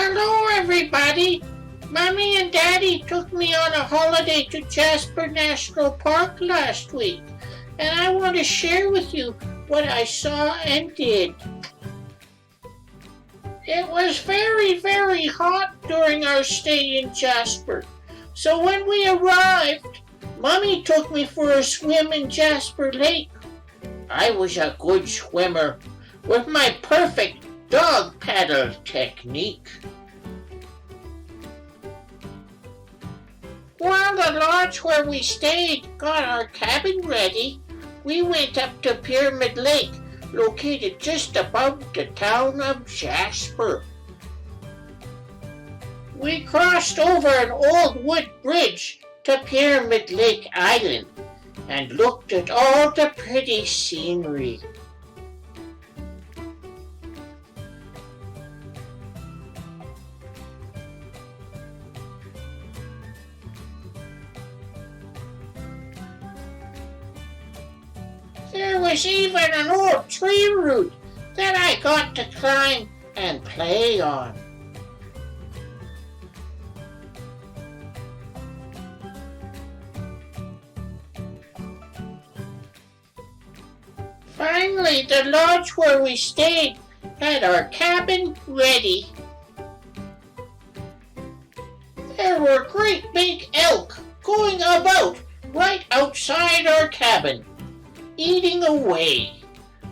Hello, everybody. Mommy and Daddy took me on a holiday to Jasper National Park last week, and I want to share with you what I saw and did. It was very, very hot during our stay in Jasper, so when we arrived, Mommy took me for a swim in Jasper Lake. I was a good swimmer with my perfect dog paddle technique. While the lodge where we stayed got our cabin ready, we went up to Pyramid Lake, located just above the town of Jasper. We crossed over an old wood bridge to Pyramid Lake Island and looked at all the pretty scenery. There was even an old tree root that I got to climb and play on. Finally, the lodge where we stayed had our cabin ready. There were great big elk going about right outside our cabin, eating away.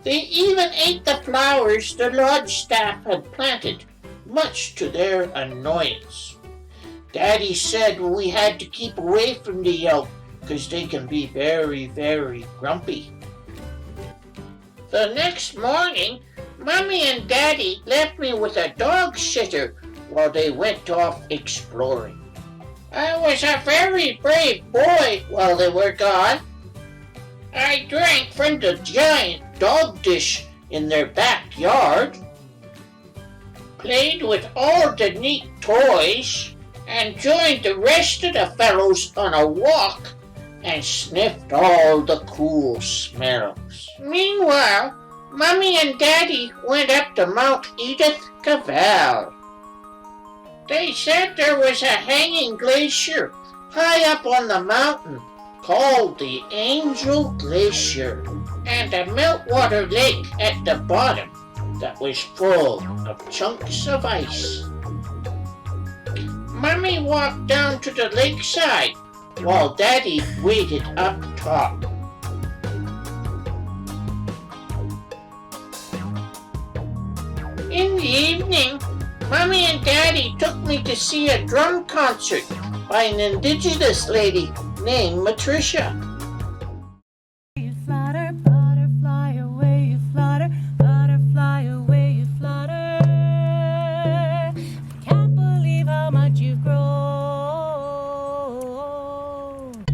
They even ate the flowers the lodge staff had planted, much to their annoyance. Daddy said we had to keep away from the elk because they can be very, very grumpy. The next morning, Mommy and Daddy left me with a dog sitter while they went off exploring. I was a very brave boy while they were gone. I drank from the giant dog dish in their backyard, played with all the neat toys, and joined the rest of the fellows on a walk and sniffed all the cool smells. Meanwhile, Mommy and Daddy went up to Mount Edith Cavell. They said there was a hanging glacier high up on the mountain called the Angel Glacier, and a meltwater lake at the bottom that was full of chunks of ice. Mommy walked down to the lakeside while Daddy waited up top. In the evening, Mommy and Daddy took me to see a drum concert by an indigenous lady named Matricia. You flutter, butterfly away, you flutter, butterfly away, you flutter. I can't believe how much you've grown.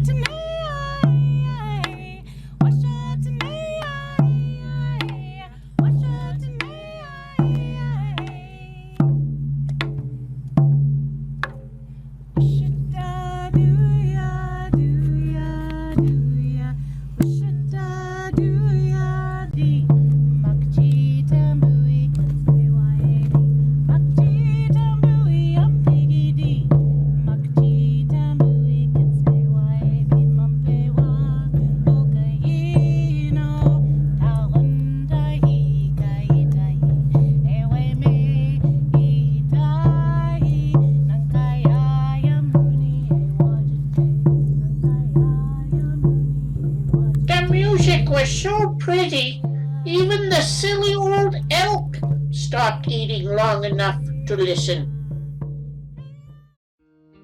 Tonight, wash up tonight, wash up tonight. What should I do? It was so pretty, even the silly old elk stopped eating long enough to listen.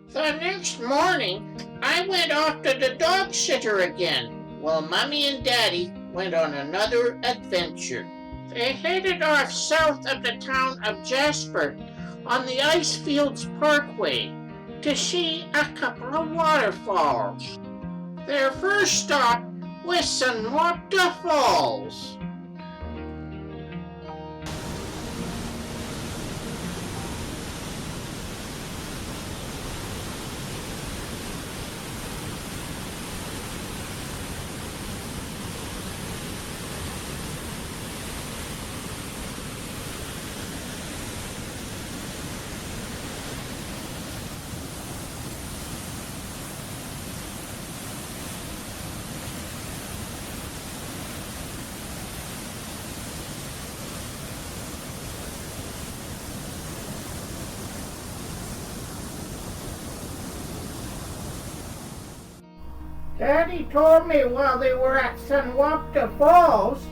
The next morning, I went off to the dog sitter again, while Mommy and Daddy went on another adventure. They headed off south of the town of Jasper on the Icefields Parkway to see a couple of waterfalls. Their first stop was Sunwapta Falls. Daddy told me while they were at Sunwapta Falls,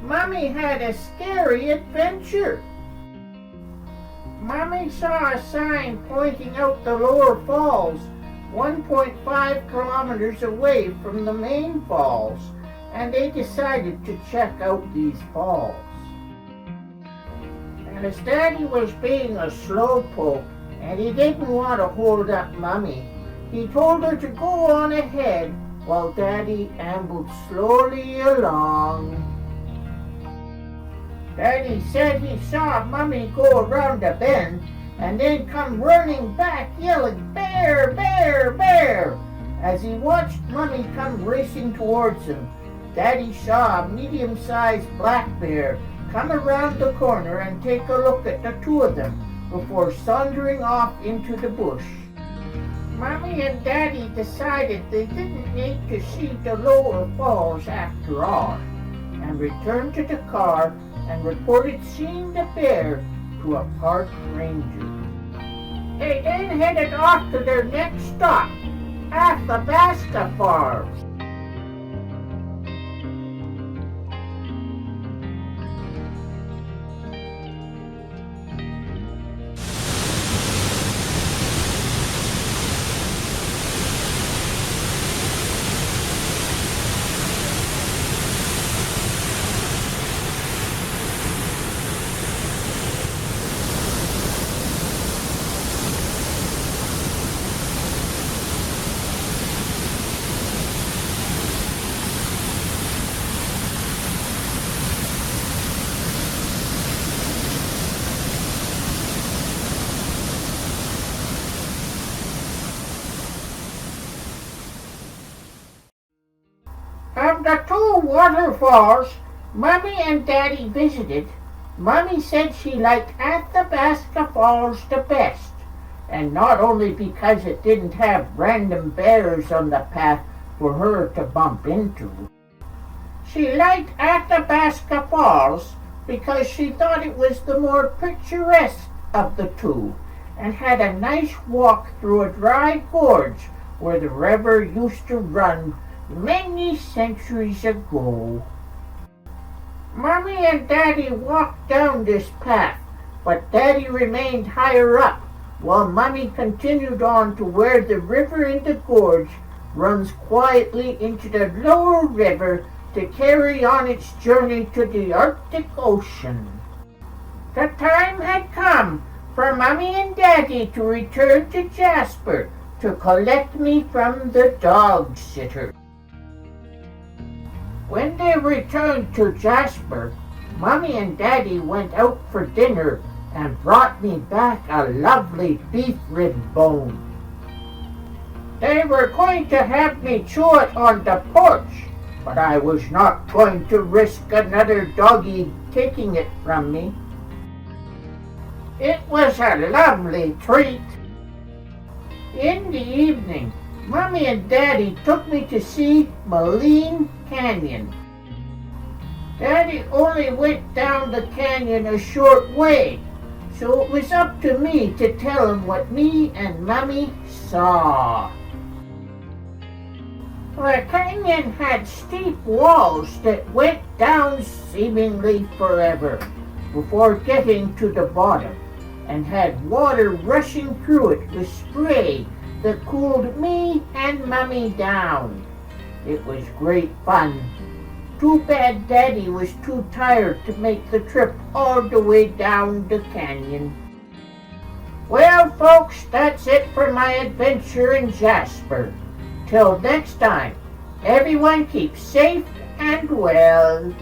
Mommy had a scary adventure. Mommy saw a sign pointing out the lower falls 1.5 kilometers away from the main falls, and they decided to check out these falls. And as Daddy was being a slowpoke and he didn't want to hold up Mommy, he told her to go on ahead while Daddy ambled slowly along. Daddy said he saw Mommy go around a bend and then come running back yelling, "Bear, bear, bear!" As he watched Mommy come racing towards him, Daddy saw a medium-sized black bear come around the corner and take a look at the two of them before sauntering off into the bush. Mommy and Daddy decided they didn't need to see the lower falls after all, and returned to the car and reported seeing the bear to a park ranger. They then headed off to their next stop, Athabasca Falls. Of the two waterfalls Mommy and Daddy visited, Mommy said she liked Athabasca Falls the best, and not only because it didn't have random bears on the path for her to bump into. She liked Athabasca Falls because she thought it was the more picturesque of the two and had a nice walk through a dry gorge where the river used to run many centuries ago. Mommy and Daddy walked down this path, but Daddy remained higher up, while Mommy continued on to where the river in the gorge runs quietly into the lower river to carry on its journey to the Arctic Ocean. The time had come for Mommy and Daddy to return to Jasper to collect me from the dog sitter. When they returned to Jasper, Mommy and Daddy went out for dinner and brought me back a lovely beef rib bone. They were going to have me chew it on the porch, but I was not going to risk another doggy taking it from me. It was a lovely treat. In the evening, Mommy and Daddy took me to see Moline Canyon. Daddy only went down the canyon a short way, so it was up to me to tell him what me and Mommy saw. The canyon had steep walls that went down seemingly forever before getting to the bottom, and had water rushing through it with spray that cooled me and Mommy down. It was great fun. Too bad Daddy was too tired to make the trip all the way down the canyon. Well, folks, that's it for my adventure in Jasper. Till next time, everyone keep safe and well.